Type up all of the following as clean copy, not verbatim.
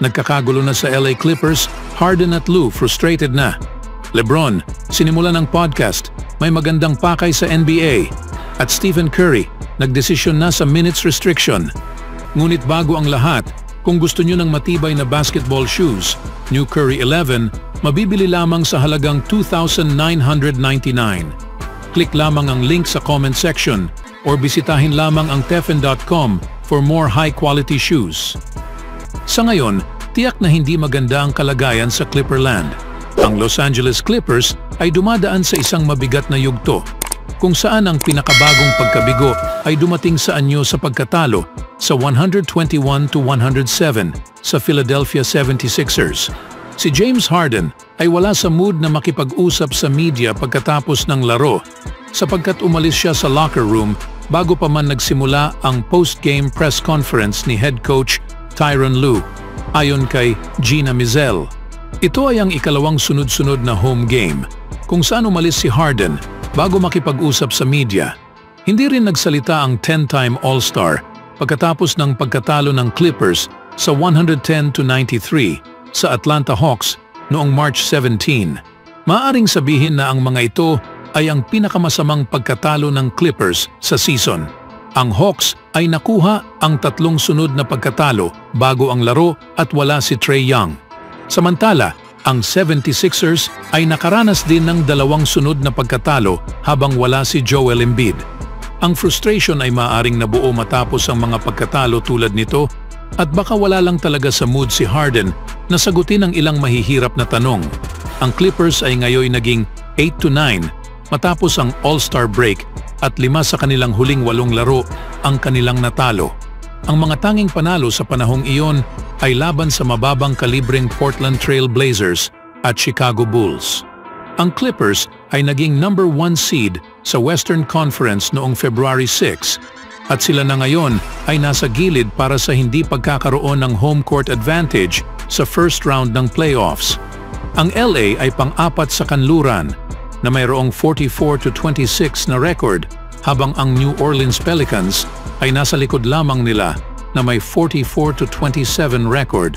nagkakagulo na sa LA Clippers, Harden at Lue frustrated na. LeBron, sinimulan ng podcast, may magandang pakay sa NBA. At Stephen Curry, nagdesisyon na sa minutes restriction. Ngunit bago ang lahat, kung gusto nyo ng matibay na basketball shoes, New Curry 11, mabibili lamang sa halagang $2,999. Click lamang ang link sa comment section or bisitahin lamang ang teffen.com for more high-quality shoes. Sa ngayon, tiyak na hindi maganda ang kalagayan sa Clipperland. Ang Los Angeles Clippers ay dumadaan sa isang mabigat na yugto, kung saan ang pinakabagong pagkabigo ay dumating sa anyo sa pagkatalo sa 121-107 sa Philadelphia 76ers. Si James Harden ay wala sa mood na makipag-usap sa media pagkatapos ng laro sapagkat umalis siya sa locker room bago pa man nagsimula ang post-game press conference ni head coach Tyronn Lue, ayon kay Gina Mizell. Ito ay ang ikalawang sunod-sunod na home game kung saan umalis si Harden bago makipag-usap sa media. Hindi rin nagsalita ang 10-time All-Star pagkatapos ng pagkatalo ng Clippers sa 110-93 sa Atlanta Hawks noong March 17. Maaring sabihin na ang mga ito ay ang pinakamasamang pagkatalo ng Clippers sa season. Ang Hawks ay nakuha ang 3 sunod na pagkatalo bago ang laro at wala si Trae Young. Samantala, ang 76ers ay nakaranas din ng 2 sunod na pagkatalo habang wala si Joel Embiid. Ang frustration ay maaaring nabuo matapos ang mga pagkatalo tulad nito at baka wala lang talaga sa mood si Harden na sagutin ang ilang mahihirap na tanong. Ang Clippers ay ngayon naging 8-9 matapos ang All-Star break at 5 sa kanilang huling 8 laro ang kanilang natalo. Ang mga tanging panalo sa panahong iyon ay laban sa mababang kalibreng Portland Trail Blazers at Chicago Bulls. Ang Clippers ay naging number 1 seed sa Western Conference noong February 6 at sila na ngayon ay nasa gilid para sa hindi pagkakaroon ng home court advantage sa first round ng playoffs. Ang LA ay pang-4 sa kanluran na mayroong 44-26 na record habang ang New Orleans Pelicans ay nasa likod lamang nila na may 44-27 record.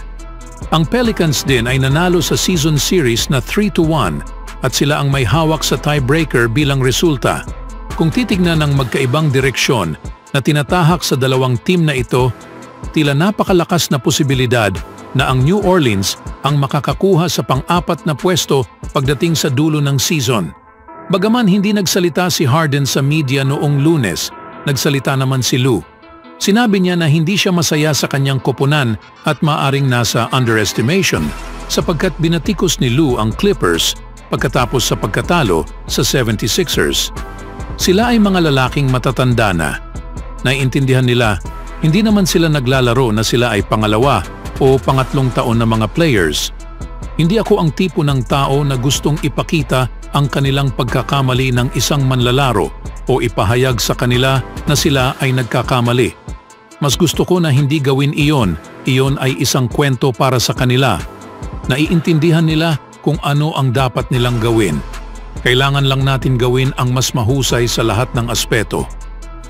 Ang Pelicans din ay nanalo sa season series na 3-1 at sila ang may hawak sa tiebreaker bilang resulta. Kung titignan ng magkaibang direksyon na tinatahak sa dalawang team na ito, tila napakalakas na posibilidad na ang New Orleans ang makakakuha sa pang-4 na pwesto pagdating sa dulo ng season. Bagaman hindi nagsalita si Harden sa media noong Lunes, nagsalita naman si Lue. Sinabi niya na hindi siya masaya sa kanyang koponan at maaring nasa underestimation sapagkat binatikos ni Lue ang Clippers pagkatapos sa pagkatalo sa 76ers. Sila ay mga lalaking matatanda na. Naiintindihan nila, hindi naman sila naglalaro na sila ay pangalawa o pangatlong taon na mga players. Hindi ako ang tipo ng tao na gustong ipakita ang kanilang pagkakamali ng isang manlalaro o ipahayag sa kanila na sila ay nagkakamali. Mas gusto ko na hindi gawin iyon ay isang kwento para sa kanila. Naiintindihan nila kung ano ang dapat nilang gawin. Kailangan lang natin gawin ang mas mahusay sa lahat ng aspeto.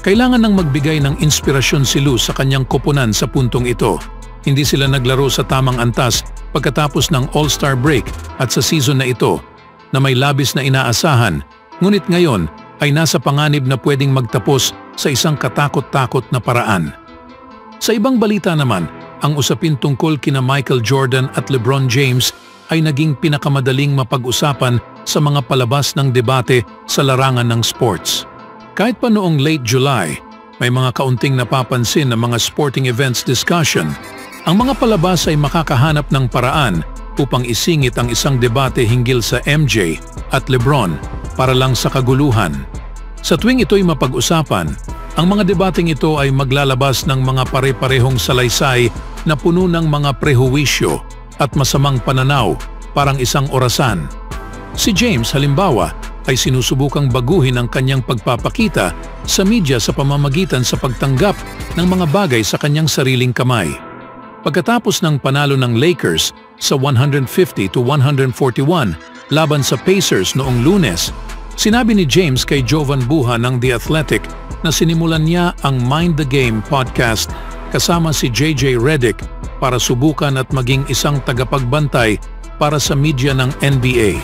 Kailangan nang magbigay ng inspirasyon si Lue sa kanyang koponan sa puntong ito. Hindi sila naglaro sa tamang antas pagkatapos ng All-Star break at sa season na ito na may labis na inaasahan, ngunit ngayon ay nasa panganib na pwedeng magtapos sa isang katakot-takot na paraan. Sa ibang balita naman, ang usapin tungkol kina Michael Jordan at LeBron James ay naging pinakamadaling mapag-usapan sa mga palabas ng debate sa larangan ng sports. Kahit pa noong late July, may mga kaunting napapansin na mga sporting events discussion. Ang mga palabas ay makakahanap ng paraan upang isingit ang isang debate hinggil sa MJ at LeBron para lang sa kaguluhan. Sa tuwing ito'y mapag-usapan, ang mga debating ito ay maglalabas ng mga pare-parehong salaysay na puno ng mga prehuwisyo at masamang pananaw, parang isang orasan. Si James halimbawa ay sinusubukang baguhin ang kanyang pagpapakita sa media sa pamamagitan sa pagtanggap ng mga bagay sa kanyang sariling kamay. Pagkatapos ng panalo ng Lakers sa 150-141 laban sa Pacers noong Lunes, sinabi ni James kay Jovan Buha ng The Athletic na sinimulan niya ang Mind the Game podcast kasama si JJ Redick para subukan at maging isang tagapagbantay para sa media ng NBA.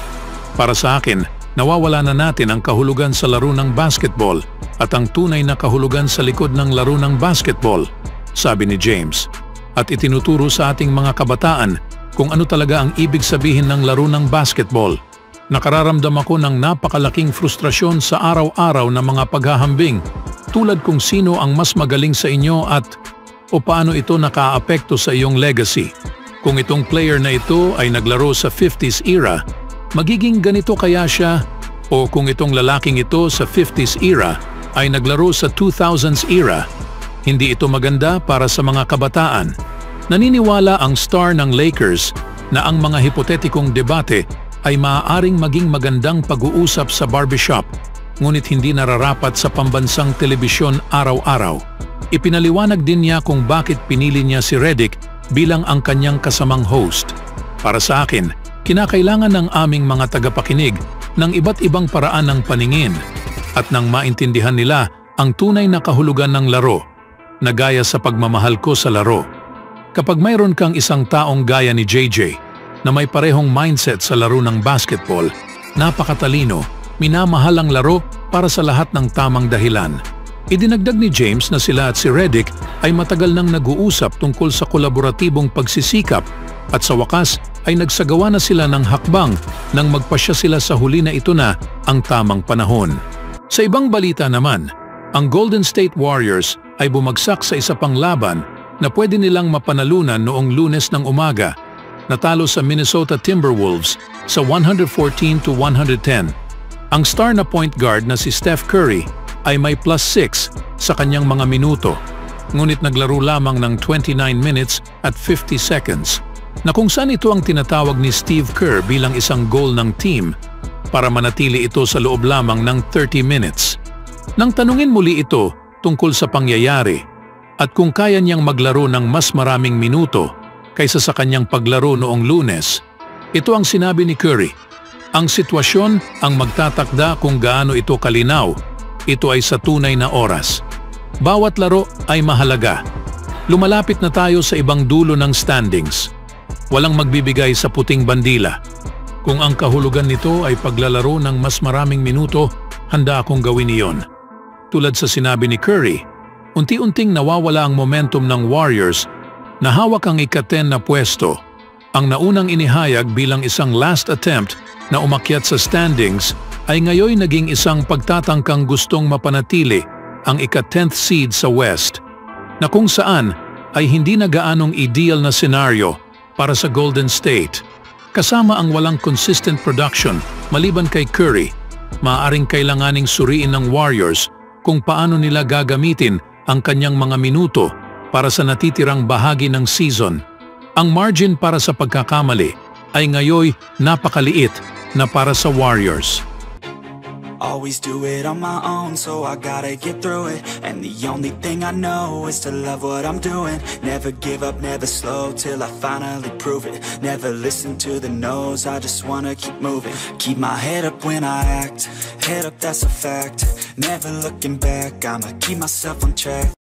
Para sa akin, nawawala na natin ang kahulugan sa laro ng basketball at ang tunay na kahulugan sa likod ng laro ng basketball, sabi ni James. At itinuturo sa ating mga kabataan kung ano talaga ang ibig sabihin ng laro ng basketball. Nakararamdam ako ng napakalaking frustrasyon sa araw-araw na mga paghahambing tulad kung sino ang mas magaling sa inyo at o paano ito nakaapekto sa iyong legacy. Kung itong player na ito ay naglaro sa 50s era, magiging ganito kaya siya? O kung itong lalaking ito sa 50s era ay naglaro sa 2000s era, hindi ito maganda para sa mga kabataan. Naniniwala ang star ng Lakers na ang mga hipotetikong debate ay maaaring maging magandang pag-uusap sa barbershop, ngunit hindi nararapat sa pambansang telebisyon araw-araw. Ipinaliwanag din niya kung bakit pinili niya si Redick bilang ang kanyang kasamang host. Para sa akin, kinakailangan ng aming mga tagapakinig ng iba't ibang paraan ng paningin at nang maintindihan nila ang tunay na kahulugan ng laro, na gaya sa pagmamahal ko sa laro. Kapag mayroon kang isang taong gaya ni JJ, na may parehong mindset sa laro ng basketball, napakatalino, minamahal ang laro para sa lahat ng tamang dahilan. Idinagdag ni James na sila at si Redick ay matagal nang nag-uusap tungkol sa kolaboratibong pagsisikap at sa wakas ay nagsagawa na sila ng hakbang nang magpasya sila sa huli na ito na ang tamang panahon. Sa ibang balita naman, ang Golden State Warriors ay bumagsak sa isa pang laban na pwede nilang mapanalunan noong Lunes ng umaga. Natalo sa Minnesota Timberwolves sa 114-110. Ang star na point guard na si Steph Curry ay may +6 sa kanyang mga minuto, ngunit naglaro lamang ng 29 minutes at 50 seconds, na kung saan ito ang tinatawag ni Steve Kerr bilang isang goal ng team para manatili ito sa loob lamang ng 30 minutes. Nang tanungin muli ito tungkol sa pangyayari at kung kaya niyang maglaro ng mas maraming minuto kaysa sa kanyang paglaro noong Lunes, ito ang sinabi ni Curry. Ang sitwasyon ang magtatakda kung gaano ito kalinaw. Ito ay sa tunay na oras. Bawat laro ay mahalaga. Lumalapit na tayo sa ibang dulo ng standings. Walang magbibigay sa puting bandila. Kung ang kahulugan nito ay paglalaro ng mas maraming minuto, handa akong gawin iyon. Tulad sa sinabi ni Curry, unti-unting nawawala ang momentum ng Warriors na hawak ang ika-10 na pwesto. Ang naunang inihayag bilang isang last attempt na umakyat sa standings ay ngayon naging isang pagtatangkang gustong mapanatili ang ika-10th seed sa West, na kung saan ay hindi na gaanong ideal na senaryo para sa Golden State. Kasama ang walang consistent production maliban kay Curry, maaaring kailanganing suriin ng Warriors kung paano nila gagamitin ang kanyang mga minuto para sa natitirang bahagi ng season. Ang margin para sa pagkakamali ay ngayoy napakaliit na para sa Warriors. Always do it on my own, so I gotta get through it. And the only thing I know is to love what I'm doing. Never give up, never slow, till I finally prove it. Never listen to the no's, I just wanna keep moving. Keep my head up when I act, head up, that's a fact. Never looking back, I'ma keep myself on track.